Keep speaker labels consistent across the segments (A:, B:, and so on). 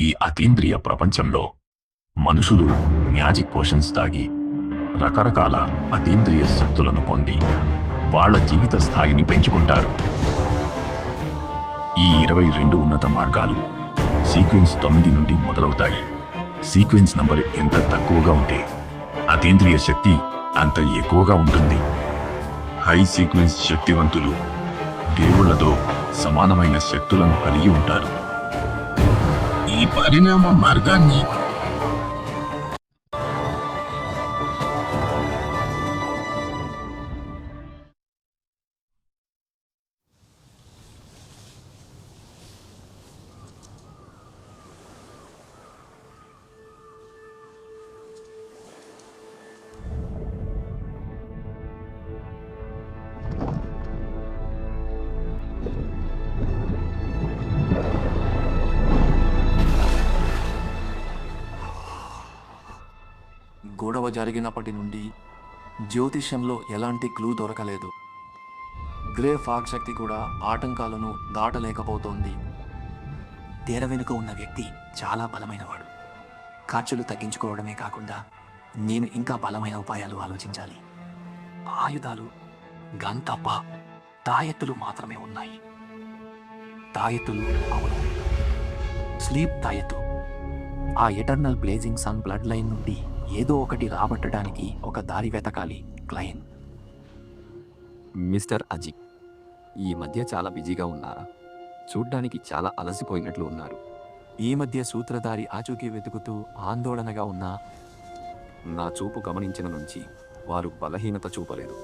A: ఈ అతీంద్రియ ప్రపంచంలో మనుషులు మ్యాజిక్ పోషన్స్ తాగి రకరకాల అతీంద్రియ శక్తులను పొంది వాళ్ళ జీవిత స్థాయిని పెంచుకుంటారు. ఈ 22 ఉన్నత మార్గాలు సీక్వెన్స్ 9 నుండి మొదలవుతాయి. సీక్వెన్స్ నంబర్ ఎంత తక్కువగా ఉంటే అతీంద్రియ శక్తి అంత ఎక్కువగా ఉంటుంది. హై సీక్వెన్స్ శక్తివంతులు దేవుళ్లతో సమానమైన శక్తులను కలిగి ఉంటారు. ఈ పరిణామ మార్గాన్ని
B: గొడవ జరిగినప్పటి నుండి జ్యోతిష్యంలో ఎలాంటి క్లూ దొరకలేదు. గ్రే ఫాగ్ శక్తి కూడా ఆటంకాలను దాటలేకపోతోంది. తెర వెనుక ఉన్న వ్యక్తి చాలా బలమైనవాడు. ఖర్చులు తగ్గించుకోవడమే కాకుండా నేను ఇంకా బలమైన ఉపాయాలు ఆలోచించాలి. ఆయుధాలు గన్ తప్ప తాయెత్తులు మాత్రమే ఉన్నాయి. తాయెత్తులు అవును, స్లీప్ తాయెత్తు. ఆ eternal blazing sun blood line నుండి ఏదో ఒకటి రాబట్టడానికి ఒక దారి వెతకాలి. క్లైన్.
C: మిస్టర్ అజిక్, ఈ మధ్య చాలా బిజీగా ఉన్నారా? చూడ్డానికి చాలా అలసిపోయినట్లు ఉన్నారు.
B: ఈ మధ్య సూత్రధారి ఆచూకీ వెతుకుతూ ఆందోళనగా ఉన్నా
C: నా చూపు గమనించిన నుంచి వారు బలహీనత చూపలేదు.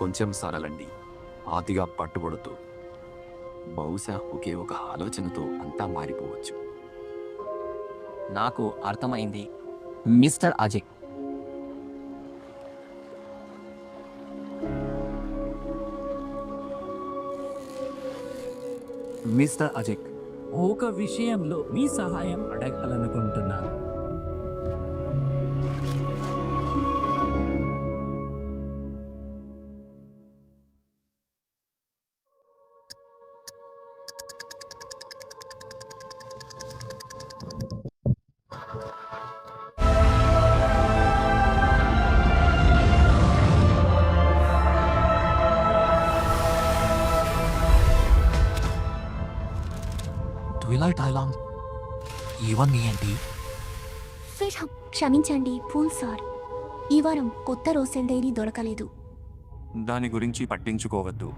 C: కొంచెం సరళండి, ఆతిగా పట్టుబడుతూ. బహుశా ఒకే ఒక ఆలోచనతో అంతా మారిపోవచ్చు.
D: నాకు అర్థమైంది మిస్టర్ అజిక్.
B: మిస్టర్ అజిక్,
E: ఒక విషయంలో మీ సహాయం అడగాలనుకుంటున్నాను.
B: ట్విలైట్ ఐలాండ్, ఇవన్నీ ఏంటి?
F: క్షమించండి పూల్ సార్, ఈ వారం కొత్త రోసెల్ డైరీ దొరకలేదు.
B: దాని గురించి పట్టించుకోవద్దు.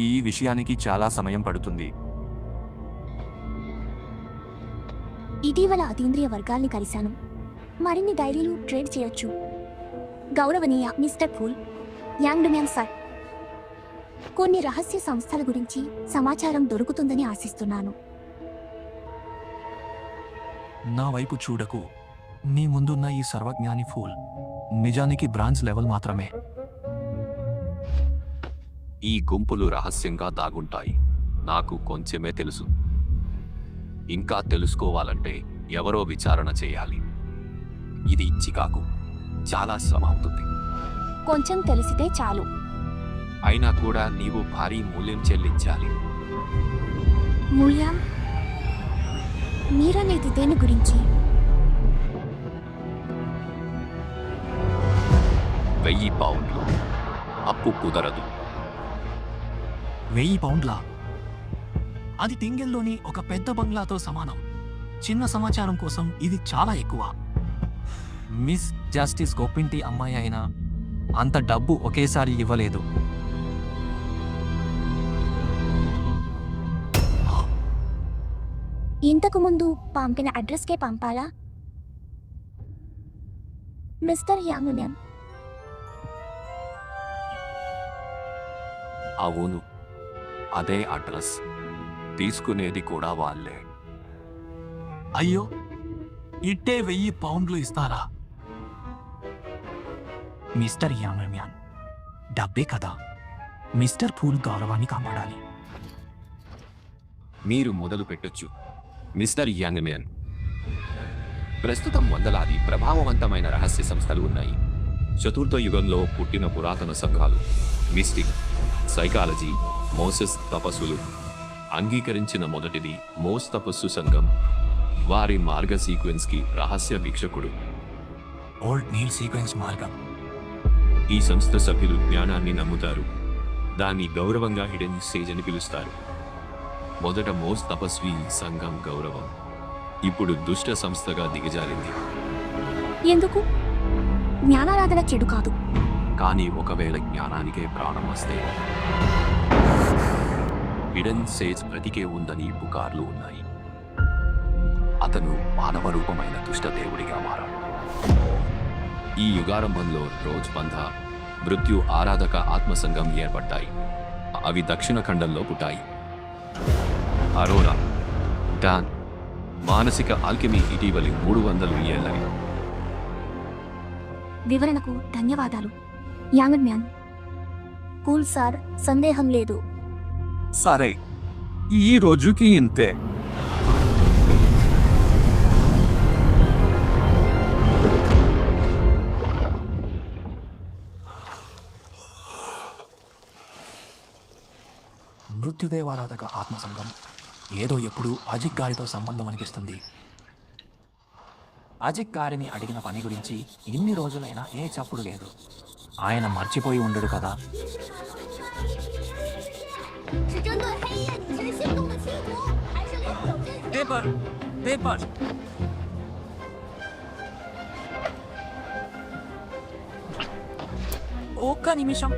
B: ఈ విషయానికి చాలా సమయం పడుతుంది.
F: ఇటీవల అతీంద్రియ వర్గాల్ని కలిశాను. మరిన్ని డైరీలు ట్రేడ్ చేయొచ్చు. గౌరవనీయ mister pool, young man sir, కొన్ని రహస్య సంస్థల గురించి సమాచారం దొరుకుతుందని ఆశిస్తున్నాను.
B: నా వైపు చూడకు. నీ ముందున్న ఈ సర్వజ్ఞాని ఫూల్ నిజానికి బ్రాంజ్ లెవెల్ మాత్రమే.
C: ఈ గుంపులు రహస్యంగా దాగుంటాయి. నాకు కొంచెమే తెలుసు. ఇంకా తెలుసుకోవాలంటే ఎవరో విచారణ చేయాలి. ఇది చికాకు, చాలా శ్రమ అవుతుంది.
F: కొంచెం తెలిసితే చాలు.
C: అయినా కూడా నీవు భారీ మూల్యం చెల్లించాలి.
F: మూల్యం? మీరనేది దేని గురించి?
C: 1000 పౌండ్లు. అప్పు కుదరదు.
B: 1000 పౌండ్లా? అది టింగెల్లోని ఒక పెద్ద బంగ్లాతో సమానం. చిన్న సమాచారం కోసం ఇది చాలా ఎక్కువ. మిస్ జస్టిస్ గోపింటి అమ్మాయి అయినా అంత డబ్బు ఒకేసారి ఇవ్వలేదు.
F: ఇంతకు ముందు పంపిన అడ్రస్కే పంపాలా మిస్టర్ యాంగ్ మ్యాన్?
C: అవును, అదే అడ్రస్. తీసుకునేది కూడా వాళ్ళే.
B: అయ్యో, ఇట్టే 1000 పౌండ్లు ఇస్తారా? మిస్టర్ యాంగ్ మ్యాన్, డబ్బే కదా. మిస్టర్ పూల్ గౌరవాన్ని కాపాడాలి.
C: మీరు మొదలు పెట్టొచ్చు మిస్టర్ యంగ్ మ్యాన్. ప్రస్తుతం వందలాది ప్రభావవంతమైన రహస్య సంస్థలు ఉన్నాయి. చతుర్థ యుగంలో పుట్టిన పురాతన సంఘాలు, మిస్టిక్, వారి మార్గ సీక్వెన్స్కి రహస్య వీక్షకుడు.
B: ఓల్డ్ నీల్ సీక్వెన్స్ మార్గం.
C: ఈ సంస్థ సభ్యులు జ్ఞానాన్ని నమ్ముతారు. దాన్ని గౌరవంగా హిడెన్ సేజ్ అని పిలుస్తారు. మొదట మోస్ తపస్వి సంఘం గౌరవం ఇప్పుడు దుష్ట సంస్థగా దిగజారింది.
F: ఎందుకు? జ్ఞానారాధన చెడు కాదు.
C: కానీ ఒకవేళ జ్ఞానానికే ప్రాణం వస్తే హిడెన్ సేజ్ బ్రతికే ఉందని పుకార్లు ఉన్నాయి. అతను మానవ రూపమైన దుష్ట దేవుడిగా మారాడు. ఈ యుగారంభంలో రోజ్ పంథ, మృత్యు ఆరాధక ఆత్మసంఘం ఏర్పడ్డాయి. అవి దక్షిణ ఖండంలో పుట్టాయి. అరోరా, డాన్, మానసిక ఆల్కెమీ ఇటీవలి 300 ఏళ్ళని.
F: వివరణకు ధన్యవాదాలు యాంగ్ మ్యాన్. కూల్ సార్, సందేహం లేదు.
B: సరే, ఈ రోజుకి ఇంతే. మృత్యుదేవారాధక ఆత్మసంఘం ఏదో ఎప్పుడు అజిక్ గారితో సంబంధం అనిపిస్తుంది. అజిక్ గారిని అడిగిన పని గురించి ఇన్ని రోజులైనా ఏ చప్పుడు లేదు. ఆయన మర్చిపోయి ఉండడు కదా.
F: 是针对黑夜女神行动的企图，还是联手镇守？
E: పేపర్ పేపర్ ఒక్క నిమిషం,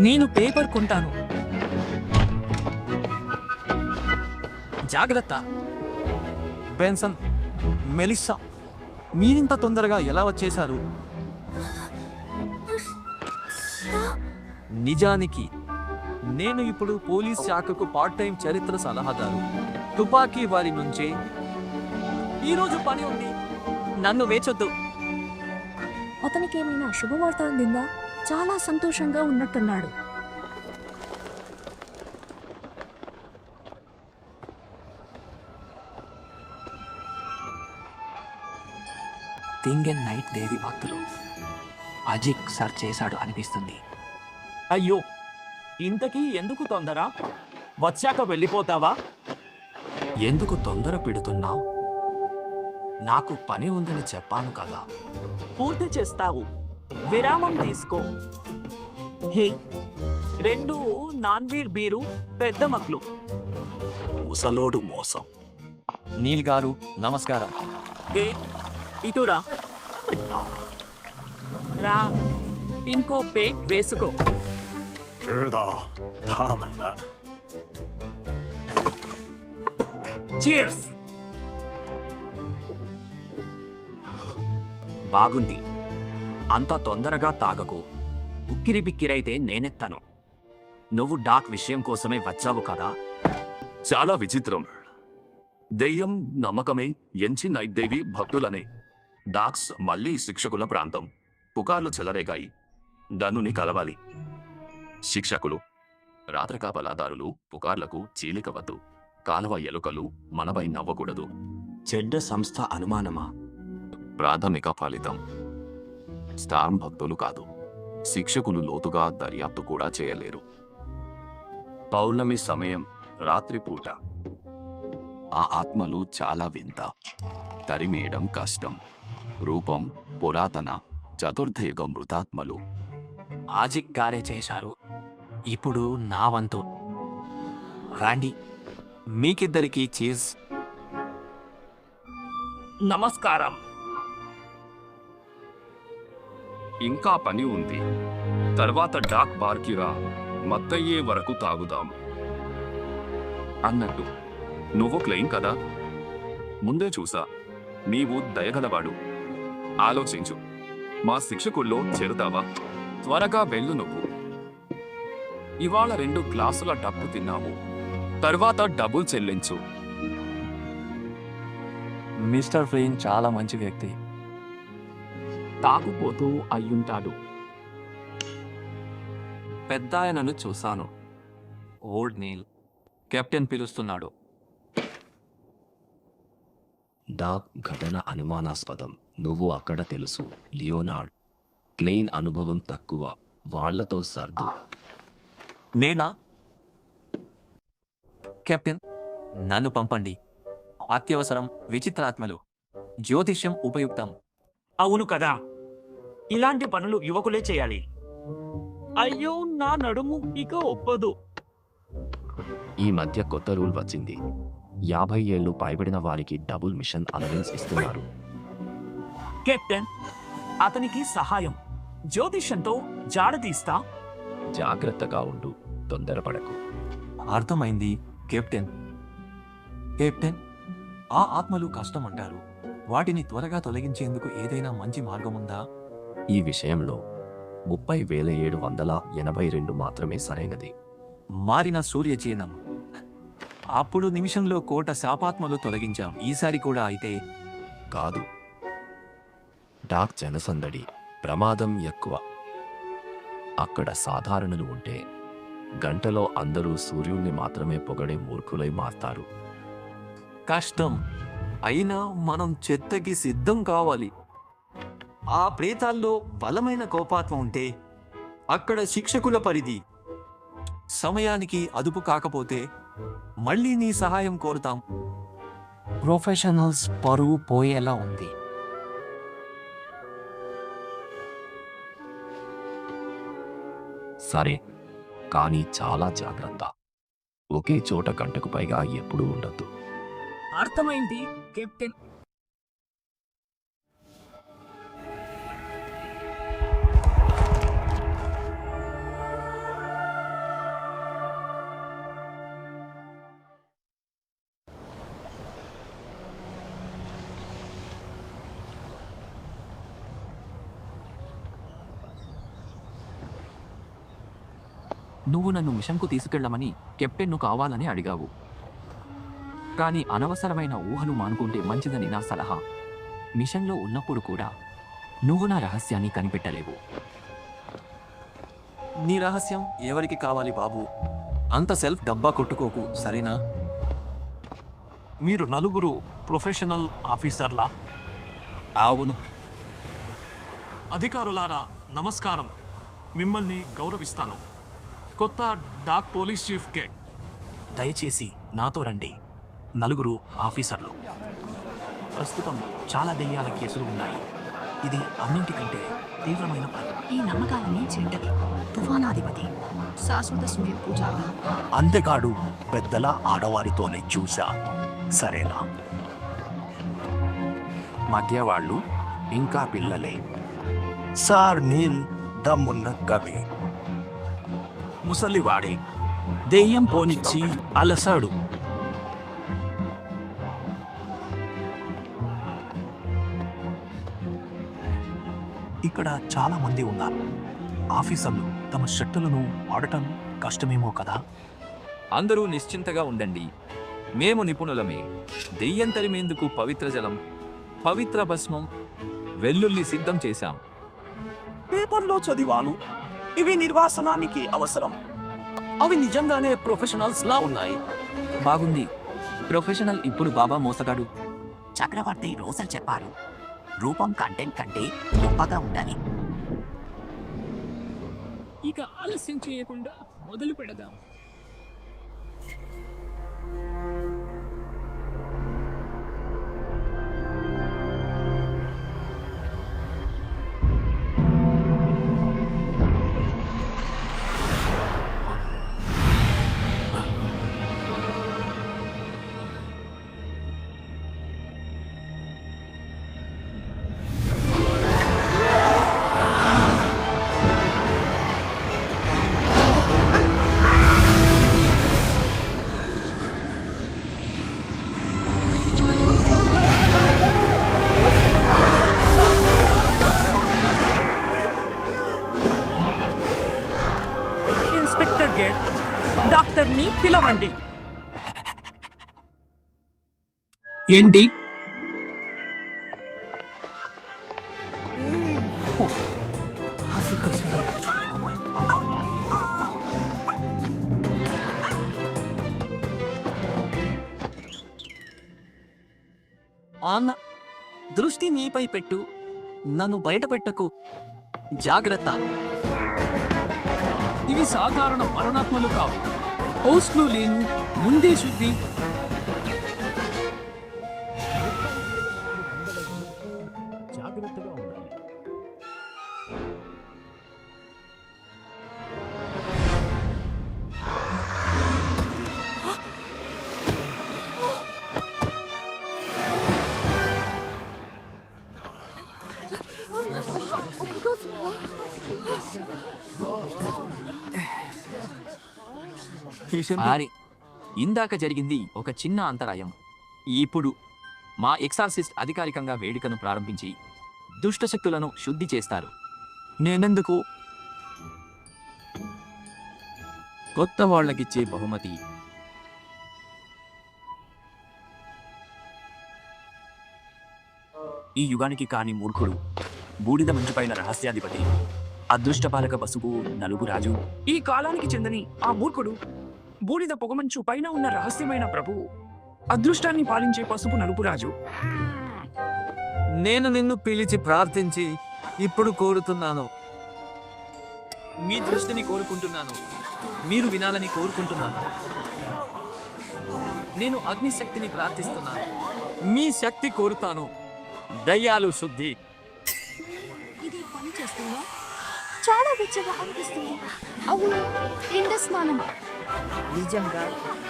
E: నేను పేపర్ కొంటాను. జాగ్రత్త.
B: బెన్సన్, మెలిస్సా, మీరింత తొందరగా ఎలా వచ్చేశారు? నిజానికి నేను ఇప్పుడు పోలీస్ శాఖకు పార్ట్ టైం చరిత్ర సలహాదారు. తుపాకీ వారి నుంచే.
E: ఈరోజు పని ఉంది, నన్ను వేచొద్దు.
F: అతనికి ఏమైనా శుభవార్త అందిందా? చాలా సంతోషంగా ఉన్నట్టున్నాడు.
B: థింగ్ అండ్ నైట్ దేవి భక్తులు అజిక్ సర్ చేశాడు అనిపిస్తుంది.
E: అయ్యో, ఇంతకీ ఎందుకు తొందర? వచ్చాక వెళ్ళిపోతావా?
B: ఎందుకు తొందర పెడుతున్నావు? నాకు పని ఉందని చెప్పాను కదా.
E: పూర్తి చేస్తావు, విరామం తీసుకో. హే, 2 నాన్వీర్ బీరు, పెద్ద మగ్లు.
B: ముసలోడు మోసం. నీల్ గారు నమస్కారం.
E: ఏ, ఇటురా. రా, ఇంకో పేక్ వేసుకో.
G: 知道他们的。
E: Cheers! బాగుంది. అంత తొందరగా తాగకు. ఉక్కిరి బిక్కిరైతే నేనెత్తాను. నువ్వు డాక్ విషయం కోసమే వచ్చావు కదా.
A: చాలా విచిత్రం. దెయ్యం నమ్మకమే ఎంచి నైట్ దేవి భక్తులనే. డాక్స్ మళ్ళీ శిక్షకుల ప్రాంతం. పుకార్లు చెలరేగాయి. ధనుని కలవాలి. శిక్షకులు, రాత్రకా బలాదారులు పుకార్లకు చీలికవద్దు. కాలవ ఎలుకలు మనపై నవ్వకూడదు.
B: చెడ్డ సంస్థ అనుమానమా?
A: ప్రాథమిక ఫలితం. స్టార్మ్ భక్తులు కాదు. శిక్షకులు లోతుగా దర్యాప్తు కూడా చేయలేరు. పౌర్ణమి సమయం, రాత్రిపూట. ఆ ఆత్మలు చాలా వింత. తరిమేయడం కష్టం. రూపం పురాతన చతుర్థయుగ మృతాత్మలు.
B: ఆజిక్ గారే చేశారు. ఇప్పుడు నా వంతు. రాండి, మీకిద్దరికీ చీజ్.
E: నమస్కారం.
A: ఇంకా పని ఉంది. తర్వాత డాక్ బార్కి రా. మత్తయ్యే వరకు తాగుదాం. అన్నట్టు నువ్వు క్లెయిన్ కదా? ముందే చూసా. నీవు దయగలవాడు. ఆలోచించు. మా శిక్షకుల్లో చేరుతావా? త్వరగా వెళ్ళు నువ్వు. ఇవాళ 2 గ్లాసుల డబ్బు తిన్నాము. తర్వాత డబ్బులు చెల్లించు.
B: మిస్టర్ ఫ్లీన్ చాలా మంచి వ్యక్తి.
E: తాగుపోతూ అయ్యుంటాడు.
B: పెద్ద ఆయనను చూశాను. ఓల్డ్ నీల్. కెప్టెన్ పిలుస్తున్నాడు.
H: డాక్ ఘటన అనుమానాస్పదం. నువ్వు అక్కడ తెలుసు. లియోనార్డ్, క్లెయిన్ అనుభవం తక్కువ. వాళ్లతో సర్దు.
B: నేనా? కెప్టెన్, నన్ను పంపండి. అత్యవసరం విచిత్రాత్మలు జ్యోతిష్యం ఉపయుక్తం.
E: అవును కదా, ఇలాంటి పనులు యువకులే చేయాలి. అయ్యో, నా నడుము ఇక ఒప్పదు.
H: ఈ మధ్య కొత్త రూల్ వచ్చింది. 50 ఏళ్ళు పైబడిన వారికి డబుల్ మిషన్ అలవెన్స్ ఇస్తున్నారు.
E: కెప్టెన్, అతనికి సహాయం జ్యోతిష్యంతో జాడతీస్తా.
H: జాగ్రత్తగా ఉండు, తొందరపడకు.
B: అర్థమైంది కెప్టెన్. కెప్టెన్, ఆ ఆత్మలు కష్టం అంటారు. వాటిని త్వరగా తొలగించేందుకు ఏదైనా మంచి మార్గం ఉందా?
H: ఈ విషయంలో 30,782 మాత్రమే సరైనది.
B: మారిన సూర్యచీనం. అప్పుడు నిమిషంలో 1,000,000 శాపాత్మలు తొలగించాం. ఈసారి కూడా అయితే
H: కాదు, డాక్ జనసందడి, ప్రమాదం ఎక్కువ. అక్కడ సాధారణులు ఉంటే గంటలో అందరూ సూర్యుణ్ణి మాత్రమే పొగడే మూర్ఖులై మారతారు.
B: కష్టం. అయినా మనం చెత్తకి సిద్ధం కావాలి. ఆ ప్రేతాల్లో బలమైన కోపాత్మ ఉంటే అక్కడ శిక్షకుల పరిధి. సమయానికి అదుపు కాకపోతే మళ్ళీ నీ సహాయం కోరుతాం.
D: ప్రొఫెషనల్స్ పరువు పోయేలా ఉంది.
H: సరే, కానీ చాలా జాగ్రత్త. ఒకే చోట గంటకు పైగా ఎప్పుడూ ఉండద్దు.
E: అర్థమైంది కెప్టెన్.
D: నువ్వు నన్ను మిషన్కు తీసుకెళ్లమని కెప్టెన్ను కావాలని అడిగావు. కానీ అనవసరమైన ఊహలు మానుకుంటే మంచిదని నా సలహా. మిషన్లో ఉన్నప్పుడు కూడా నువ్వు నా రహస్యాన్ని కనిపెట్టలేవు.
B: నీ రహస్యం ఎవరికి కావాలి బాబు? అంత సెల్ఫ్ డబ్బా కొట్టుకోకు, సరేనా?
E: మీరు నలుగురు ప్రొఫెషనల్ ఆఫీసర్లా?
B: అవును.
I: అధికారులారా నమస్కారం. మిమ్మల్ని గౌరవిస్తాను. కొత్త డాక్ పోలీస్ చీఫ్ కే.
E: దయచేసి నాతో రండి. నలుగురు ఆఫీసర్లు. ప్రస్తుతం చాలా దెయ్యాల కేసులు ఉన్నాయి. ఇది అన్నింటికంటే తీవ్రమైన పని.
F: ఈ నమ్మకాలన్నీ చెడ్డవి. తుఫానాధిపతి, శాశ్వత సూర్య పూజారి.
G: అంతేకాడు, పెద్దల ఆడవారితోనే చూశా. సరేనా?
E: మధ్య వాళ్ళు ఇంకా పిల్లలే.
G: సార్ నీల్ దమ్మున్న కవి.
E: ముసలివాడే దెయ్యం పోనిచ్చి అలసాడు. ఇక్కడ చాలా మంది ఉన్నారు. ఆఫీసర్లు తమ షర్టులను వాడటం కష్టమేమో కదా.
C: అందరూ నిశ్చింతగా ఉండండి. మేము నిపుణులమే. దెయ్యం తరిమేందుకు పవిత్ర జలం, పవిత్ర భస్మం, వెల్లుల్లి సిద్ధం చేశాం.
E: పేపర్లో చదివాను, ఇవి నిర్వాసనానికి అవసరం. అవి నిజంగానే ప్రొఫెషనల్స్ లా ఉన్నాయి.
D: బాగుంది. ప్రొఫెషనల్ ఇప్పుడు బాబా మోసగాడు.
E: చక్రవర్తి రోజులు చెప్పారు, రూపం కంటెంట్ కంటే గొప్పగా ఉండాలి.
I: ఇక ఆలస్యం చేయకుండా మొదలు పెడదాం.
E: ఇన్స్పెక్టర్ గేట్, డాక్టర్ని పిలవండి.
I: ఏంటి?
E: అన్న, దృష్టి నీపై పెట్టు, నన్ను బయట పెట్టకు. జాగ్రత్త.
I: ఇవి సాధారణ మరణాత్మలు కావు. హోస్ట్లు లేను, ముందే శుద్ధి. మిషన్
D: మరి ఇందాక జరిగింది ఒక చిన్న అంతరాయం. ఇప్పుడు మా ఎక్సార్సిస్ట్ అధికారికంగా వేడుకను ప్రారంభించి దుష్టశక్తులను శుద్ధి చేస్తారు.
B: నేనెందుకు?
D: కొత్త వాళ్ళకిచ్చే బహుమతి.
E: ఈ యుగానికి కాని మూర్ఖుడు, బూడిద మంచుపైన రహస్యాధిపతి, అదృష్టపాలక పసుపు నలుగు రాజు, ఈ కాలానికి చెందని ఆ మూర్ఖుడు, బూడిద పొగమంచు పైన ఉన్న రహస్యమైన ప్రభువు, అదృష్టాన్ని పాలించే పసుపు నలుపు రాజు.
B: నేను నిన్ను పిలిచి ప్రార్థించి ఇప్పుడు కోరుతున్నాను.
D: మీ దృష్టిని కోరుకుంటున్నాను. మీరు వినాలని కోరుకుంటున్నాను. నేను అగ్నిశక్తిని ప్రార్థిస్తున్నాను.
B: మీ శక్తి కోరుతాను. దయ్యాలు శుద్ధి.
F: ఇది పని చేస్తుందా? చాలా వెచ్చగా అనిపిస్తుంది. అవును, ఎండ స్నానం.
G: నిజంగా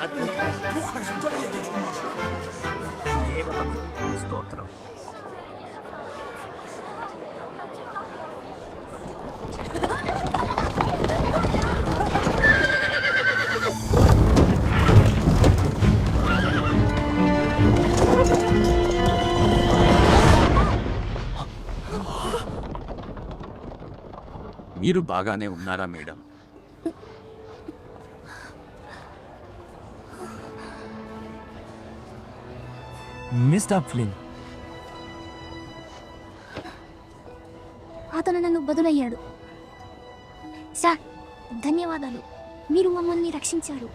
G: అద్భుతం. దేవతకు స్తోత్రం.
C: మీరు బాగానే ఉన్నారా మేడం?
B: మిస్టర్ ఫ్లిన్,
F: అతను నన్ను బదులయ్యాడు. సార్, ధన్యవాదాలు. మీరు మమ్మల్ని రక్షించారు.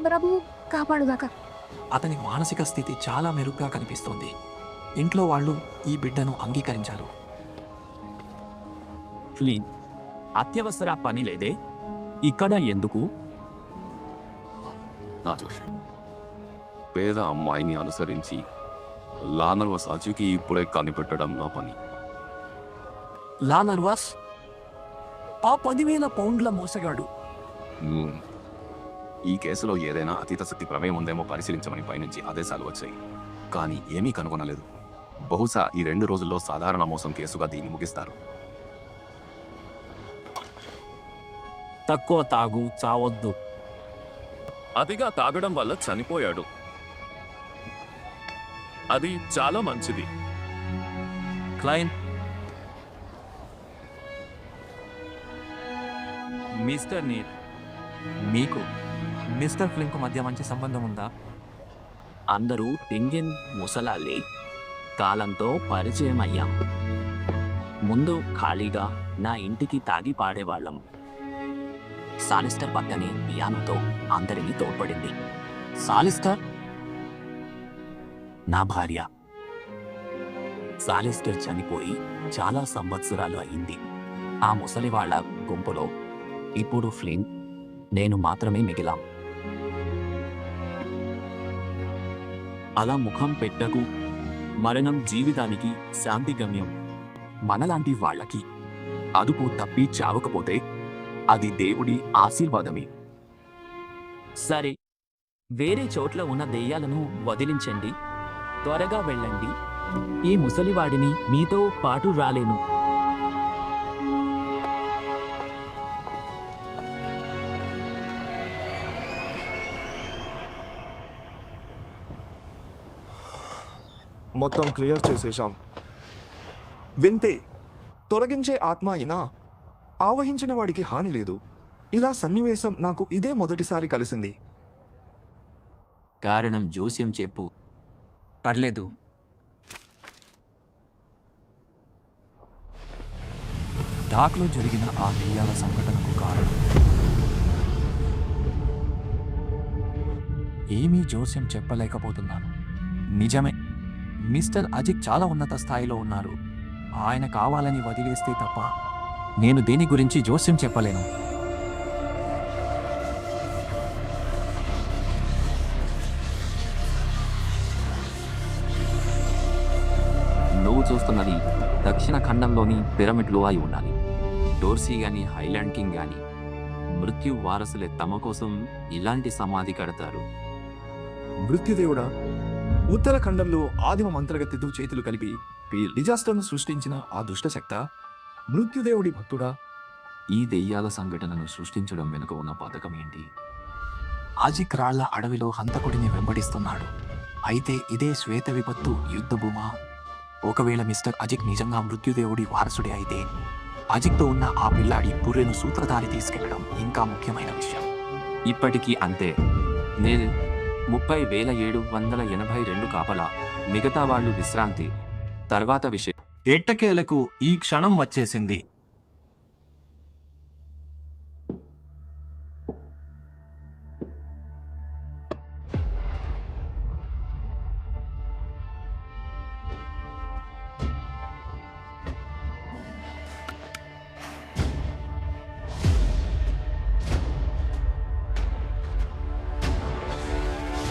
F: ప్రభు కాపాడుగాక.
B: అతని మానసిక స్థితి చాలా మెరుగ్గా కనిపిస్తోంది. ఇంట్లో వాళ్ళు ఈ బిడ్డను అంగీకరించారు.
E: ఫ్లీన్, అత్యవసర పని లేదే? ఇక్కడ ఎందుకు?
C: నా చూసి పేద అమ్మాయిని అనుసరించి లానర్వ సాచుకి ఇప్పుడే కనిపెట్టడం నా పని.
B: లా నర్వాస్ ఆ 10,000 పౌండ్ల మోసగాడు.
C: ఈ కేసులో ఏదైనా అతీత శక్తి ప్రమేయం ఉందేమో పరిశీలించమని పైనుంచి ఆదేశాలు వచ్చాయి, కానీ ఏమీ కనుగొనలేదు. బహుశా ఈ 2 రోజుల్లో సాధారణ మోసం కేసుగా దీన్ని ముగిస్తారు.
E: తక్కువ తాగు, చావొద్దు.
C: అతిగా తాగడం వల్ల చనిపోయాడు. అది చాలా మంచిది.
B: క్లైన్,
D: మిస్టర్ నీల్,
B: మీకు మిస్టర్ ఫ్లిన్కు మధ్య మంచి సంబంధం ఉందా?
E: అందరూ టింగిన్ ముసలాలే. కాలంతో పరిచయం అయ్యాం. ముందు ఖాళీగా నా ఇంటికి తాగి పాడేవాళ్ళం. సాలిస్టర్ పక్కనే పియానోతో అందరినీ తోడ్పడింది.
B: సాలిస్టర్?
E: నా భార్య. సాలిస్టర్ చనిపోయి చాలా సంవత్సరాలు అయింది. ఆ ముసలి వాళ్ళ గుంపులో ఇప్పుడు ఫ్లిన్, నేను మాత్రమే మిగిలాం. అలా ముఖం పెట్టకు. మరణం జీవితానికి శాంతి గమ్యం. మనలాంటి వాళ్ళకి అదుపు తప్పి చావకపోతే అది దేవుడి ఆశీర్వాదమే. సరే, వేరే చోట్ల ఉన్న దెయ్యాలను వదిలించండి. త్వరగా వెళ్ళండి. ఈ ముసలివాడిని మీతో పాటు రాలేను.
J: మొత్తం క్లియర్ చేసేశాం. వింతే, తొలగించే ఆత్మ అయినా ఆవహించిన వాడికి హాని లేదు. ఇలా సన్నివేశం నాకు ఇదే మొదటిసారి కలిసింది.
D: కారణం జోస్యం చెప్పు.
B: పర్లేదు. డాక్లో జరిగిన ఆ దెయ్యాల సంఘటనకు కారణం ఏమీ జోస్యం చెప్పలేకపోతున్నాను. నిజమే, మిస్టర్ అజిత్ చాలా ఉన్నత స్థాయిలో ఉన్నారు. ఆయన కావాలని వదిలేస్తే తప్ప నేను దేని గురించి జోస్యం చెప్పలేను.
D: నువ్వు చూస్తున్నది దక్షిణ ఖండంలోని పిరమిడ్లు అయి ఉండాలి. డోర్సీ గాని హైలాండ్ కింగ్ గాని మృత్యు వారసులే తమ కోసం ఇలాంటి సమాధి కడతారు.
J: మృత్యుదేవుడా, ఉత్తరాఖండంలో ఆదిమ మంత్రగతితో చేతులు కలిపి డిజాస్టర్ను సృష్టించిన ఆ దుష్టశక్త మృత్యుదేవుడి భక్తుడా?
D: ఈ దెయ్యాల సంఘటనను సృష్టించడం వెనుక ఉన్న పథకం ఏంటి?
B: అజిక్ రాళ్ల అడవిలో హంతకుడిని వెంబడిస్తున్నాడు. అయితే ఇదే శ్వేత విపత్తు యుద్ధభూమా? ఒకవేళ మిస్టర్ అజిక్ నిజంగా మృత్యుదేవుడి వారసుడే అయితే అజిక్తో ఉన్న ఆ పిల్లాడి పుర్రెను సూత్రధారి తీసుకెళ్లడం ఇంకా ముఖ్యమైన విషయం.
H: ఇప్పటికీ అంతే. నేను 30,782 కాపలా, మిగతా వాళ్ళు విశ్రాంతి. తర్వాత విషయం.
B: ఎట్టకేలకు ఈ క్షణం వచ్చేసింది.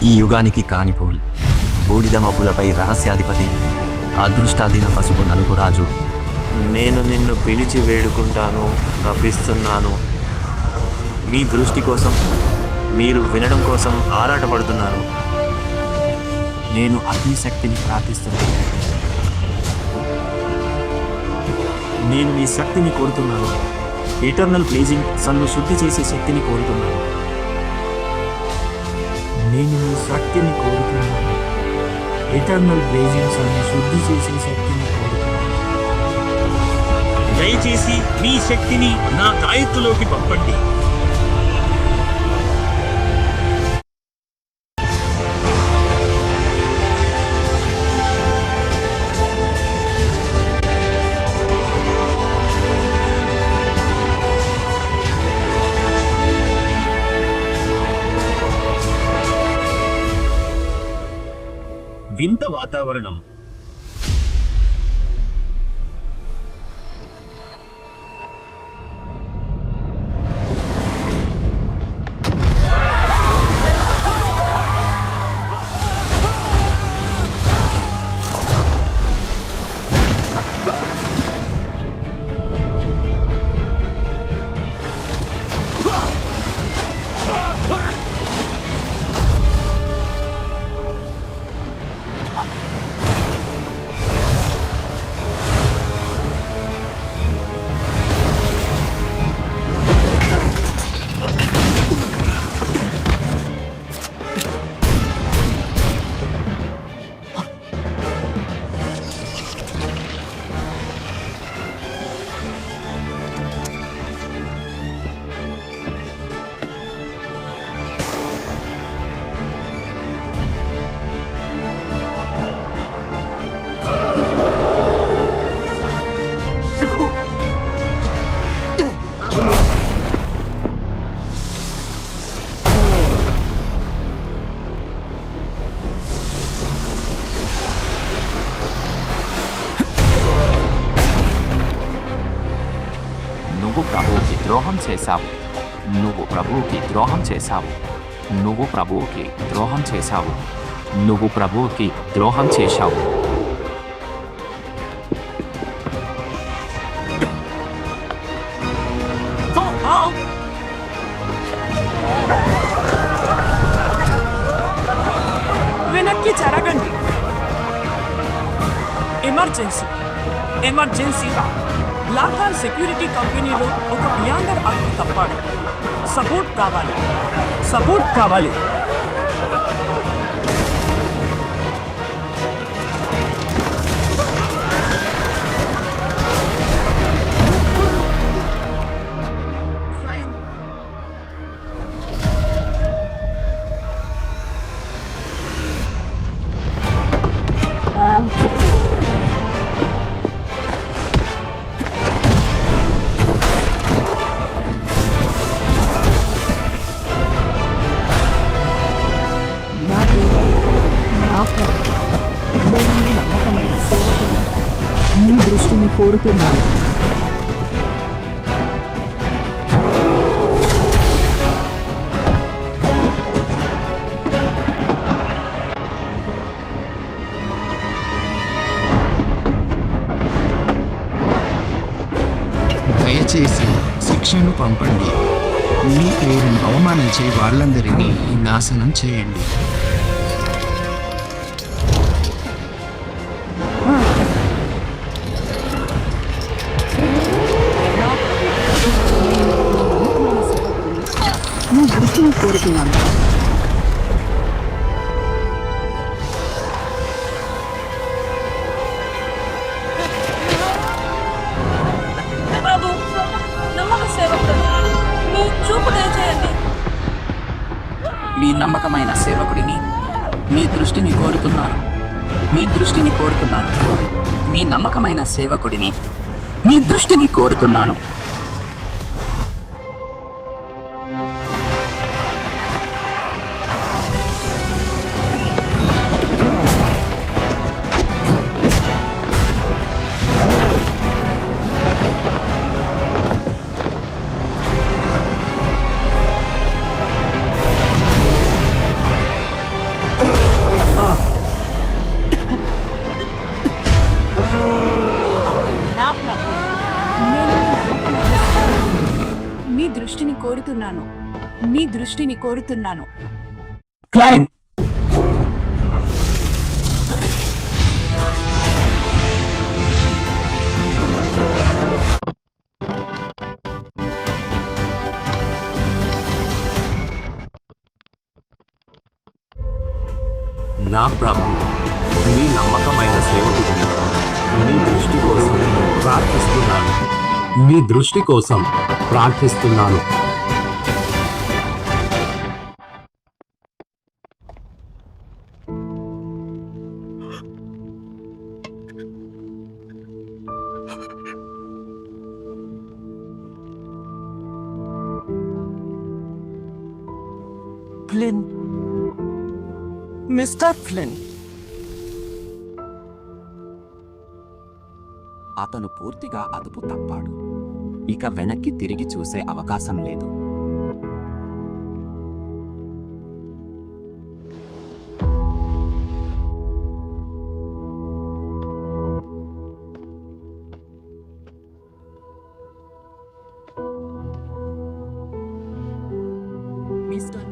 D: ఈ యుగానికి కానిపోల్, బూడిద మబ్బులపై రహస్యాధిపతి, అదృష్టాధీన పసుపు నలుపు రాజు.
B: నేను నిన్ను పిలిచి వేడుకుంటాను, తప్పిస్తున్నాను. మీ దృష్టి కోసం, మీరు వినడం కోసం ఆరాటపడుతున్నాను. నేను అగ్నిశక్తిని ప్రార్థిస్తున్నాను. నేను మీ శక్తిని కోరుతున్నాను. ఎటర్నల్ బ్లేజింగ్ సన్ను శుద్ధి చేసే శక్తిని కోరుతున్నాను. నేను మీ శక్తిని కోరుతున్నాను. ఎటర్నల్ బ్లేజింగ్ సన్ను శుద్ధి చేసే శక్తిని కోరుతున్నాను. దయచేసి మీ శక్తిని నా తాయెత్తులోకి పంపండి. వింత వాతావరణం.
D: నువ్వు ప్రభువుకి ద్రోహం చేశావు. నువ్వు ప్రభువుకి ద్రోహం చేశావు. నువ్వు ప్రభువుకి ద్రోహం చేశావు. నువ్వు ప్రభువుకి ద్రోహం చేశావు.
E: వెనక్కి జరగండి. ఎమర్జెన్సీగా లాకార్ సెక్యూరిటీ కంపెనీలో ఒక బియాండర్ అగ్ని తప్పాడు. సపోర్ట్ కావాలి.
G: నీ దృష్టిని కోరుతున్నాను.
K: దయచేసి శిక్షను పంపండి. మీ పేరును అవమానించే వాళ్ళందరినీ నాశనం చేయండి.
G: నీ దృష్టిని కోరుతున్నాను.
E: నమ్మకమైన సేవకుడిని మీ దృష్టిని కోరుతున్నాను. మీ దృష్టిని కోరుతున్నాను. మీ నమ్మకమైన సేవకుడిని మీ దృష్టిని కోరుతున్నాను.
G: మీ దృష్టిని కోరుతున్నాను. మీ దృష్టిని కోరుతున్నాను.
E: క్లైన్,
H: నా ప్రభు, మీ నమ్మకమైన సేవకుడిని మీ దృష్టి కోసం ప్రార్థిస్తున్నాను. మీ దృష్టి కోసం ప్రార్థిస్తున్నాను.
E: Flynn, mister Flynn.
D: అతను పూర్తిగా అదుపు తప్పాడు. ఇక వెనక్కి తిరిగి చూసే అవకాశం లేదు.
E: మిస్టర్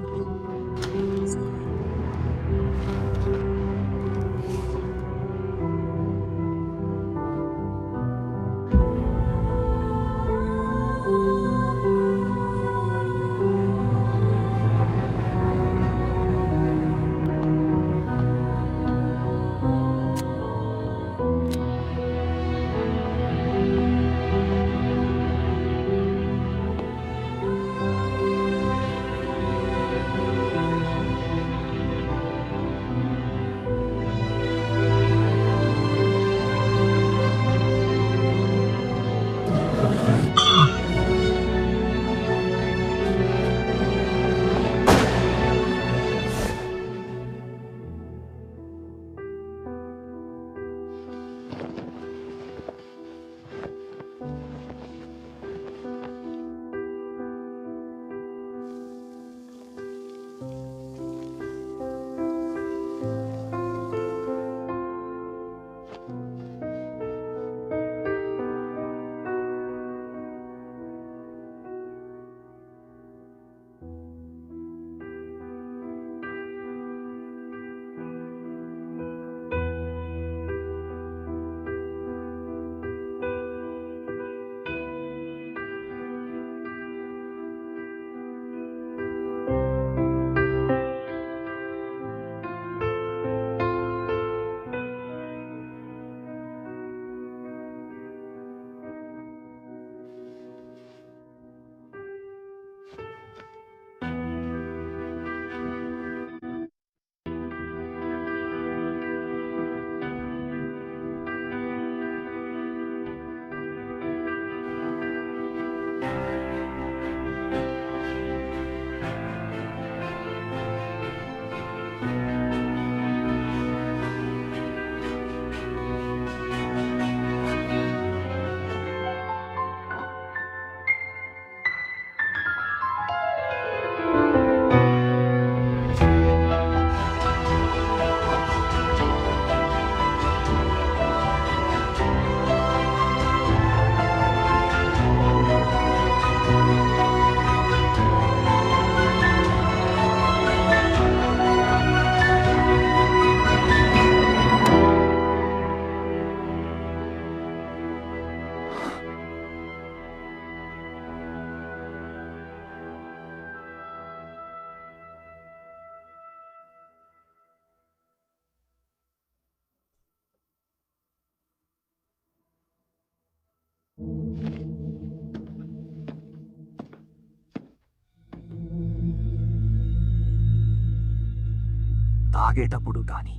D: తాగేటప్పుడు కానీ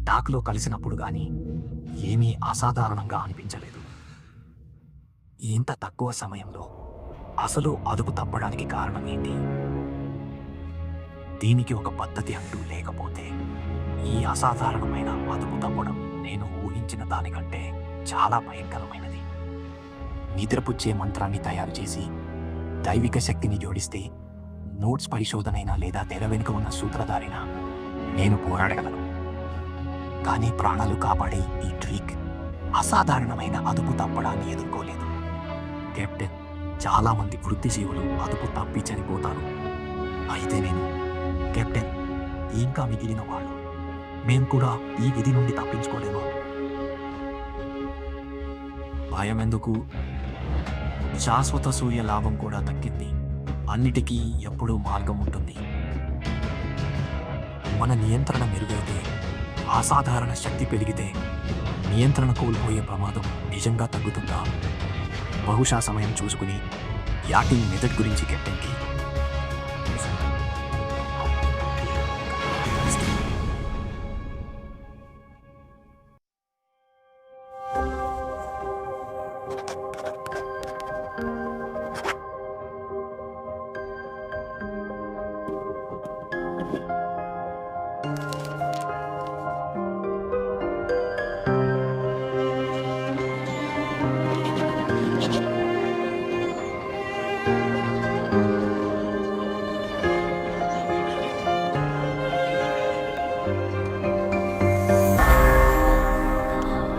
D: డాక్లో కలిసినప్పుడు కానీ ఏమీ అసాధారణంగా అనిపించలేదు. ఇంత తక్కువ సమయంలో అసలు అదుపు తప్పడానికి కారణం ఏంటి? దీనికి ఒక పద్ధతి అంటూ లేకపోతే ఈ అసాధారణమైన అదుపు తప్పడం నేను ఊహించిన దానికంటే చాలా భయంకరమైనది. నిద్రపుచ్చే మంత్రాన్ని తయారు చేసి దైవిక శక్తిని జోడిస్తే నోట్స్ పరిశోధనైనా లేదా తెర వెనుక ఉన్న సూత్రధారైనా నేను పోరాడగలను. కానీ ప్రాణాలు కాపాడే ఈ ట్రిక్ అసాధారణమైన అదుపు తప్పడాన్ని ఎదుర్కోలేదు. కెప్టెన్, చాలా మంది వృత్తిజీవులు అదుపు తప్పి చనిపోతారు. అయితే నేను కెప్టెన్, ఇంకా మిగిలిన వాళ్ళు మేం కూడా ఈ విధి నుండి తప్పించుకోలేము. భయం ఎందుకు? శాశ్వత సూర్య లాభం కూడా దక్కింది. అన్నిటికీ ఎప్పుడూ మార్గం ఉంటుంది. మన నియంత్రణ మెరుగైతే, అసాధారణ శక్తి పెరిగితే నియంత్రణ కోల్పోయే ప్రమాదం నిజంగా తగ్గుతుందా? బహుశా సమయం చూసుకుని యాటింగ్ మెథడ్ గురించి కెప్టెన్కి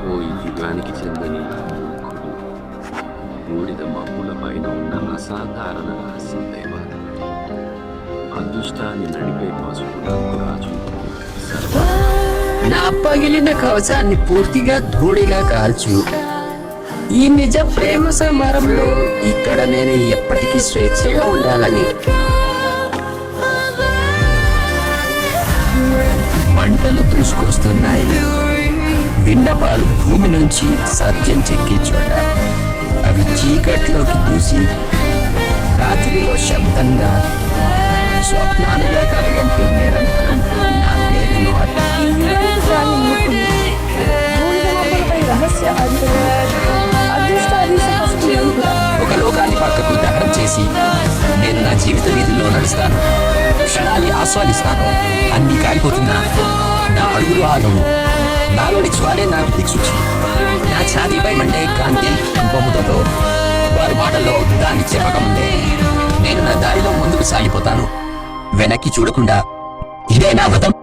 C: ఓ ఈ యుగానికి చెందని మూర్ఖుడు, బూడిద మబ్బుల పైన ఉన్న అసాధారణ రహస్యం దైవాలు, అదృష్టాన్ని నడిపే పసుపు రంగు రాజు
K: నా పగిలిన కవచాన్ని పూర్తిగా ధూళిగా కాల్చు. ఈ నిజ ప్రేమ సమరంలో ఇక్కడ నేను ఎప్పటికీ స్వేచ్ఛగా ఉండాలని. మంటలు దూసుకొస్తున్నాయి. విన్నపాలు భూమి నుంచి సత్యం చెక్కే చోట అవి చీకట్లోకి దూసి రాత్రిలో శబ్దంగా స్వప్నాలుగా కలగంటూ నిరంతరం నా పేరును ఒక లోకాన్ని పక్కకు దహనం చేసి నేను నా జీవిత వీధిలో నడుస్తాను. క్షణాన్ని ఆస్వాదిస్తాను. అన్ని కాలిపోతున్నా నా అడుగులు ఆగవు. నాలోని జ్వాలే నాకు దిక్సూచి. నా ఛాతీపై మండే కాంతి బొమ్మతో వారి మాటల్లో దాన్ని చెప్పకముందే నేను నా దారిలో ముందుకు సాగిపోతాను. వెనక్కి చూడకుండా. ఇదే నా వ్రతం.